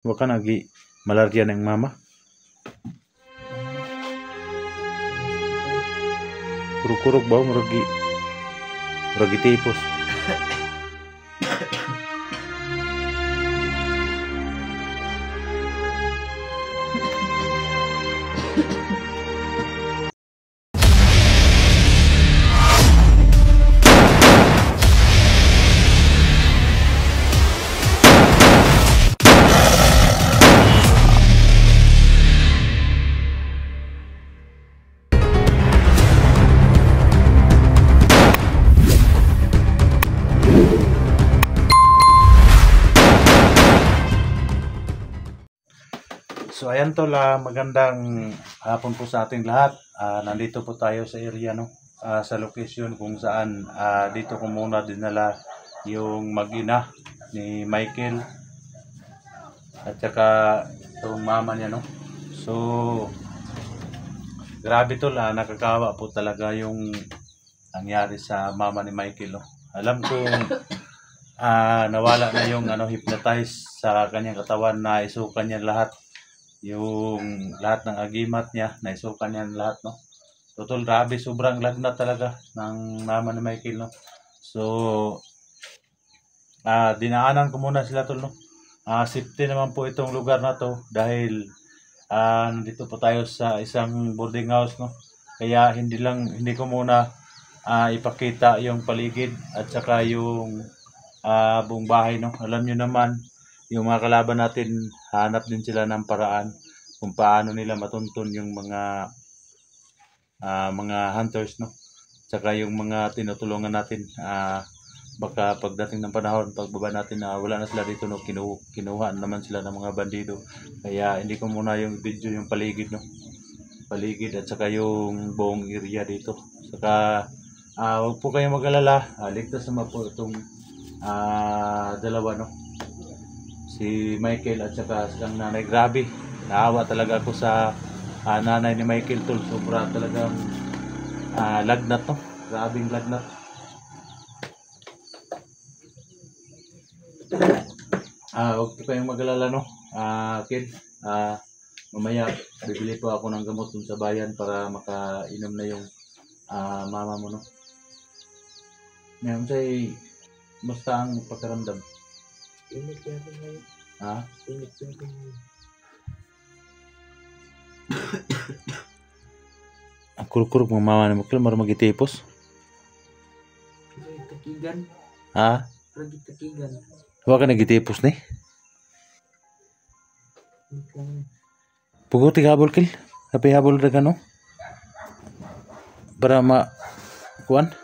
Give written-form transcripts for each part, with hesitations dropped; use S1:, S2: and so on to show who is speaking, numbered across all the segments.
S1: Wa ka nagi malarya ng mama. Kurug-kurug ba muragi tipos. So ayan tol, magandang hapon po sa ating lahat. Nandito po tayo sa area, no? Sa location kung saan dito ko muna dinala yung mag-ina ni Michael at saka itong mama niya, no? So grabe tol, nakakawa po talaga yung nangyari sa mama ni Michael, no? Alam ko nawala na yung hypnotize sa kanyang katawan, na isukan niya lahat. Yung lahat ng agimat niya, naisukan niya lahat, no? So tol, grabe, sobrang lagnat talaga ng mama ni Michael, no? So dinaanan ko muna sila tol, no? Safety naman po itong lugar na to dahil nandito po tayo sa isang boarding house, no? Kaya hindi ko muna ipakita yung paligid at saka yung buong bahay, no? Alam nyo naman, yung mga kalaban natin, hanap din sila ng paraan kung paano nila matuntun yung mga hunters, no? Tsaka yung mga tinutulungan natin, baka pagdating ng panahon, pagbaba natin, wala na sila dito, no? Kinuha naman sila ng mga bandido. Kaya hindi ko muna yung video yung paligid, no? Paligid at saka yung buong area dito. Saka huwag po kayong mag-alala, ligtas naman po itong dalawa, no? Si Michael at saka ang nanay. Grabe, naawa talaga ako sa nanay ni Michael tol. Sobra talagang lagnat, no? Grabing lagnat. Huwag po kayong mag-alala, no? Kid, mamaya bibili po ako ng gamot dun sa bayan para makainom na yung mama mo, no? Ngayon say, basta ang pakiramdam.
S2: Init yata ngayon. Init yata ngayon.
S1: Ang kuruk-kuruk mga mama ni Michael, marang magitipos.
S2: Takigan. Takigan.
S1: Huwag ka nagitipos ni? Puguti habol kil. Tapi habol na gano. Para kuan.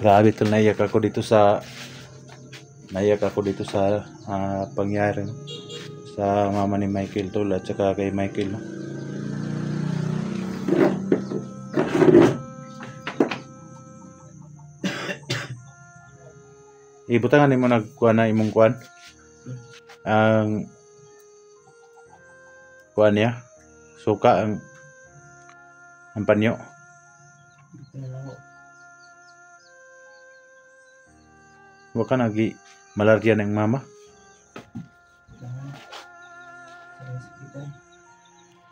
S1: Grabe tol, naiyak ako dito sa pangyari, no? Sa mama ni Michael tol at saka kay Michael, no? Ibutangan mo nagkuan na imong kuan ang kuan niya, suka ang panyo. Huwag ka nagi malarya ng mama.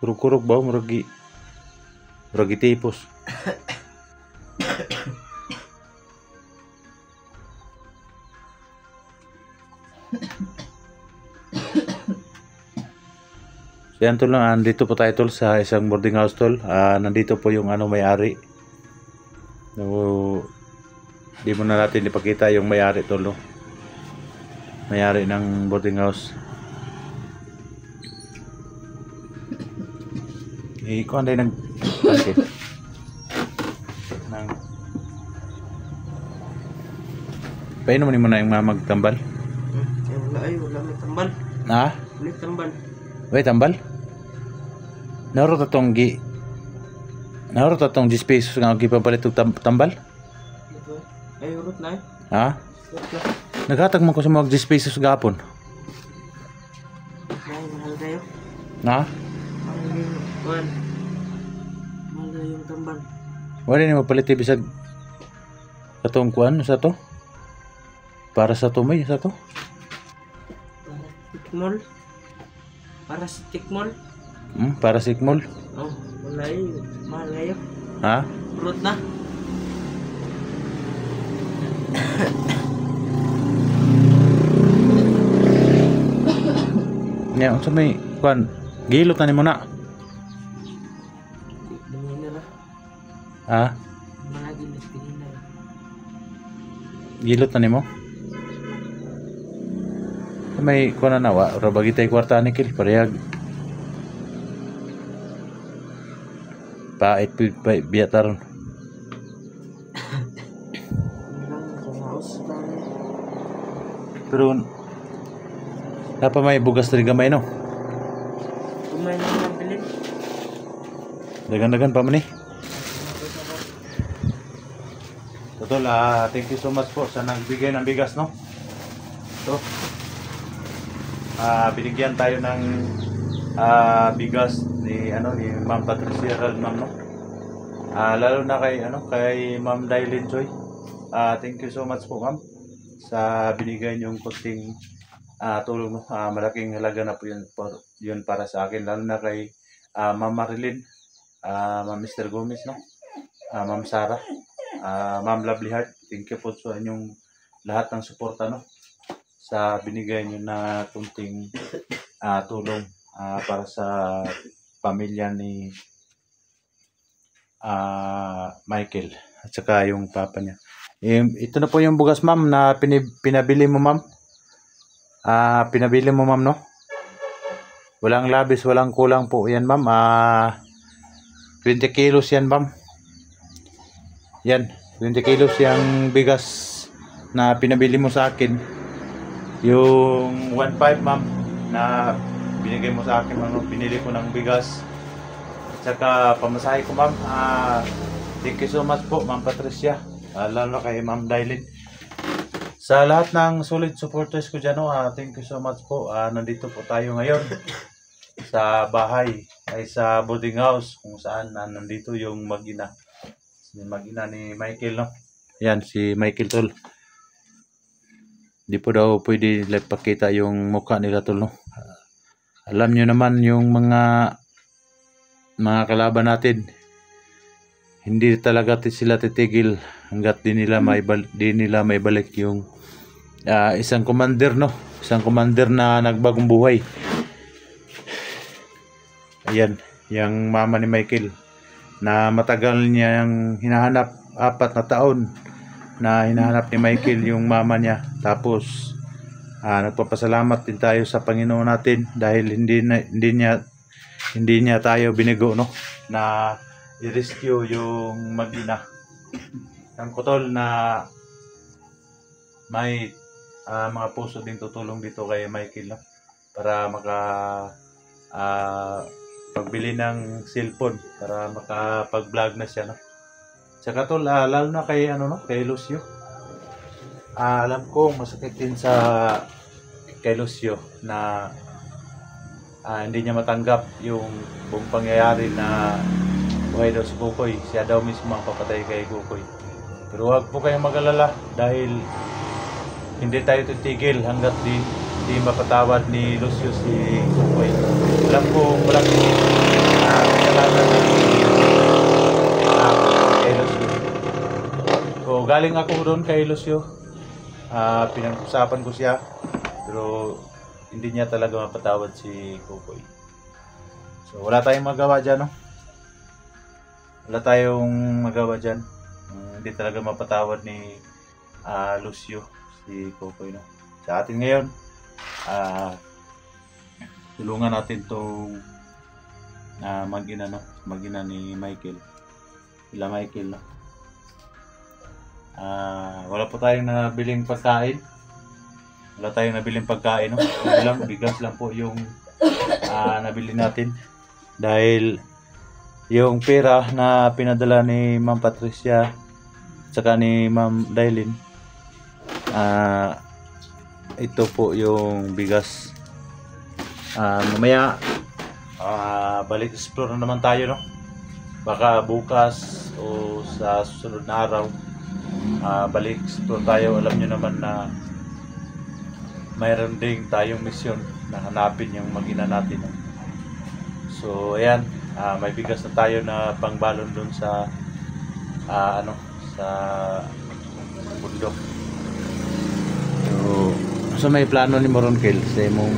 S1: Kurug-kurug ba muragi tipos. So yan tol, nandito po tayo tol sa isang boarding house tol. Nandito po yung may-ari. So, di mo na natin ipakita yung may-ari tol, no? May-ari ng boarding house. Kung anday nag-pansin nang painom mo na yung magtambal.
S2: Wala may tambal. Wala tambal.
S1: Wait, tambal? Nauro tatong 10 pesos nga gipapalit og tambal?
S2: Ay, urot na
S1: Naghatag mo ko sa mga 10 pesos gapon.
S2: Mahal kayo?
S1: Mahal
S2: yung tambal.
S1: Wala ni mapalit bisag Katong kuan sa to? Para sa to may sa to?
S2: Tikmol. Para sa tikmol.
S1: Para sikmol.
S2: Oh, wala yun. Mahal ngayon.
S1: Ha?
S2: Pulot na.
S1: Nya unsa may kuan? Gilot na nimo na.
S2: Tingin na.
S1: Ha?
S2: Mga gilis tingin na.
S1: Gilot na nimo? May kuan na nawa, ra bagi tay kwarta ni kil parehag. Pait biataron. Pero napa may bugas diri gamay no?
S2: Kumay na lang bilin.
S1: Dagan-dagan pa man ni. Totoo thank you so much po sa nagbigay ng bigas no. So, binigyan tayo ng bigas ni Ma'am Patricia Ma'am no. Lalo na kay Ma'am Dailin Joy. Thank you so much po ma'am sa binigay niyong kunting tulong no. Malaking halaga na po yun para sa akin, lalo na kay Ma'am Marilyn, Ma'am Mr. Gomez no. Ma'am Sarah, Ma'am Lovely Heart, thank you po sa inyong lahat ng suporta no, sa binigay niyo na kunting tulong para sa pamilya ni Michael at saka yung papa niya. Ito na po yung bugas ma'am na pinabili mo ma'am. Pinabili mo ma'am no. Walang labis, walang kulang po yan ma'am. 20 kilos yan ma'am. Yan, 20 kilos yung bigas na pinabili mo sa akin. Yung 1.5 ma'am na binigay mo sa akin ma'am, binili ko ng bigas. Tsaka pamasahe ko ma'am. Thank you so much po Ma'am Patricia, lalo na kay Ma'am Dailin. Sa lahat ng solid supporters ko dyan, thank you so much po. Nandito po tayo ngayon sa bahay, ay sa boarding house kung saan nandito yung mag-ina. Si mag-ina ni Michael no. Yan si Michael tol. Di po daw pwede pakita yung mukha nila tol no. Alam nyo naman yung mga kalaban natin, hindi talaga sila titigil hanggat di nila maibalik yung isang commander no, isang commander na nagbagong buhay. Ayan, yung mama ni Michael na matagal niyang hinahanap, 4 na taon na hinahanap ni Michael yung mama niya. Tapos nagpapasalamat din tayo sa Panginoon natin dahil hindi niya tayo binigo no, na i-rescue yung mag-ina. Ang kutol na may mga puso din tutulong dito kay Michael no, para pagbili ng cellphone para makapag-vlog na siya no. Tsaka tol, lalo na kay kay Lucio. Alam ko masakit din kay Lucio na hindi niya matanggap yung buong pangyayari na buhay daw si Kukoy. Siya daw mismo ang papatay kay Kukoy. Pero huwag po kayong mag-alala dahil hindi tayo titigil hanggat di mapatawad ni Lucio si Kukoy. Alam ko malaking kasalanan kay Lucio. So galing ako doon kay Lucio. Pinag-usapan ko siya pero hindi niya talaga mapatawad si Kukoy. So wala tayong magawa dyan no. Wala tayong magawa dyan. Hindi talaga mapatawad ni Lucio si Kukoy no. Sa atin ngayon, tulungan natin tong mag-ina no, mag-ina ni Michael. Michael no. Wala po tayong nabiling pagkain. Wala tayong nabiling pagkain no. Bigas lang po yung nabili natin dahil yung pera na pinadala ni Ma'am Patricia saka ni Ma'am Dailin, ito po yung bigas. Mamaya balik explore na naman tayo no. Baka bukas o sa susunod na araw balik explore tayo. Alam nyo naman na mayroon ding tayong misyon na hanapin yung mag-ina natin. So ayan, may bigas na tayo na pangbalon dun sa sa bundok. So may plano ni Moron Kel sa imong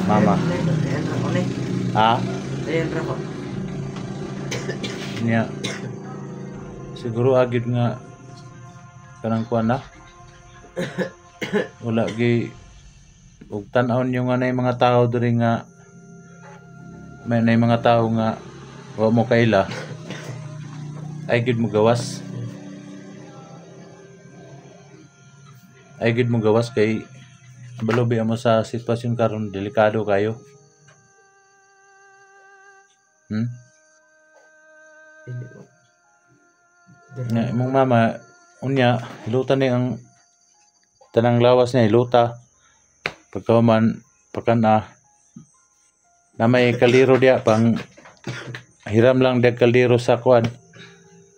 S1: mama.
S2: Ayan ra ko ni. Ayan ra ko.
S1: Niya. Siguro agid nga kanang kuan na. Wala gi ug tan-awon yung anay mga tao diri nga may mga tao nga wa mo kaila ay gid mo gawas. Ay gid mo gawas kay balobi mo sa sitwasyon karon, delikado kayo. Nga imong mama unya hiluta ni ang tanang lawas niya, hiluta pagkaman pakana na may kaliro dia pang hiram lang dia kaliro sa kuan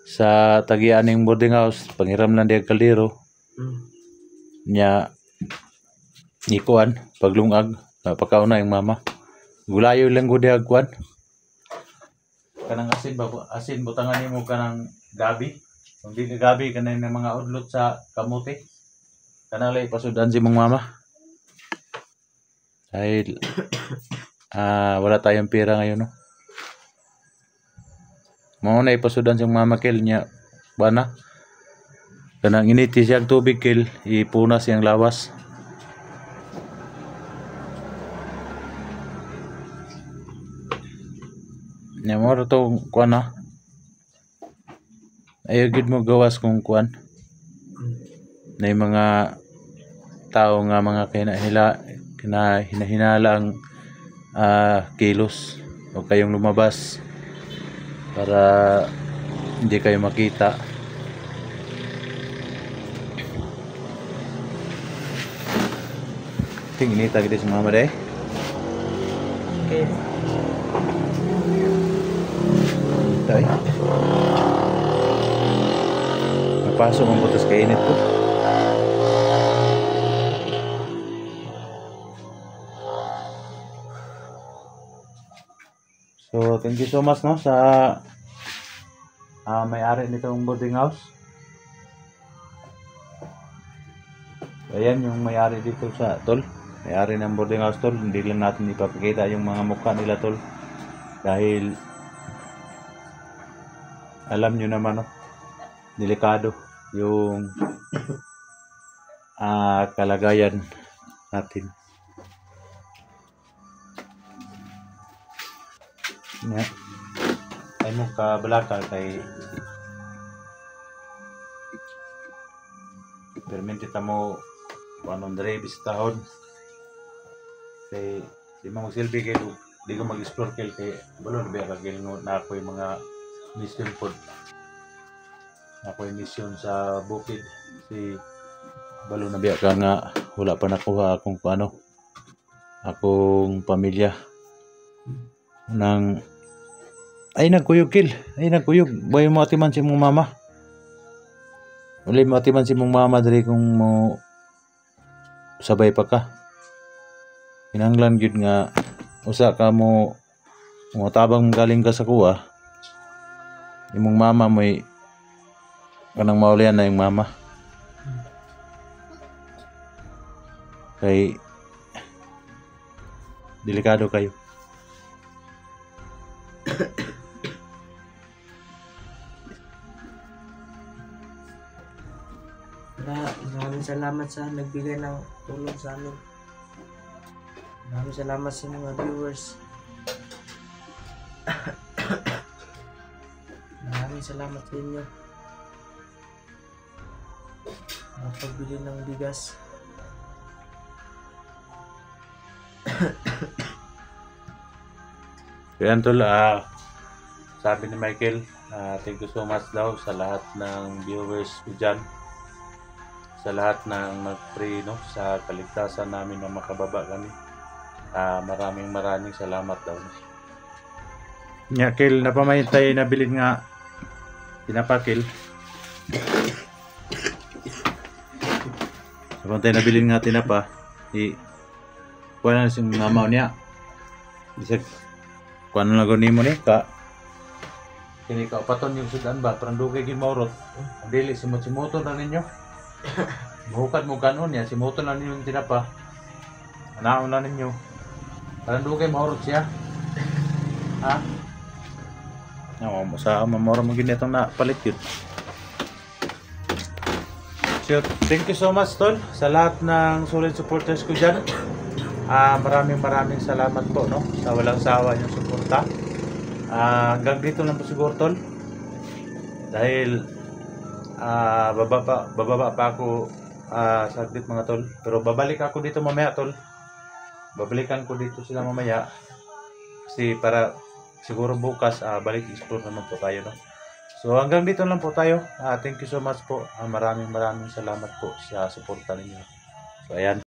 S1: sa tagianing boarding house, panghiram lang dia kaliro nya ikuan paglungag pagkauna yung mama gulayo lang gud dia kuan kanang asin butangan nimo kanang gabi. Kung di ka gabi kanang mga udlot sa kamote kanalay pasudan si mong mama dahil wala tayong pera ngayon, no? Mao na ipasudan si mama Kel niya bana kanang initi siyang tubig Kel ipuna siyang lawas. Nya mo to kuan na ayaw gid mo gawas kung kuan na yung mga tao nga mga hinahinalang kilos o kayong lumabas para hindi kayo makita. Tingin nita gid sa mama day.
S2: Okay.
S1: Tay. Napasok ang butas kay init ko. So, thank you so much no sa may-ari nitong boarding house. Ayan yung may-ari dito sa tol. May-ari ng boarding house tol. Hindi lang natin ipapakita yung mga mukha nila tol. Dahil alam nyo naman no, delikado yung kalagayan natin. Yeah. Ay mo ka balaka kay permintita mo anong dre bisitahon kay di mo magsilbi kay di ko mag-explore kay balon biya kagil na ako yung mga mission pod. Ako yung mission sa bukid si balo na biya ka nga wala pa nakuha akong akong pamilya nang ay nagkuyog Kel ay nagkuyog boy mo atiman si mong mama uli mo atiman si mong mama diri kung mo sabay pa ka kinahanglan gyud nga usa ka mo tabang galing ka sa kuha imong mama may kanang maulian na yung mama kay delikado kayo.
S2: Maraming salamat sa nagbigay ng tulong sa amin. Maraming salamat sa mga viewers. Maraming salamat sa inyo. Pagbili ng bigas.
S1: Kaya tol, sabi ni Michael, thank you so much daw sa lahat ng viewers ko dyan. Sa lahat ng nag-pray sa kaligtasan namin na makababa kami. Maraming salamat daw. Nya Kel, napamahintay na bilin nga tinapakil. Kapag tayo nabilin nga tinapa, kuha na siyang namaw niya. Bisa, kuha na lang mo ni, kini ka paton yung sudan ba, parang dugay gin maurot. Ang dili, simuto na ninyo. Mahukad mo kanon yan, simuto na ninyo yung tinapa. Anaon na ninyo. Parang dugay maurot siya. Ha? Sa mamora mo ginitong na palit yun. So, thank you so much tol sa lahat ng solid supporters ko dyan. Maraming salamat po no sa walang sawa yung suporta. Hanggang dito lang po siguro tol. Dahil bababa pa ako saglit mga tol. Pero babalik ako dito mamaya tol. Babalikan ko dito sila mamaya. Kasi para siguro bukas balik explore naman po tayo no. So hanggang dito lang po tayo. Thank you so much po. Maraming salamat po sa suporta ninyo. So ayan.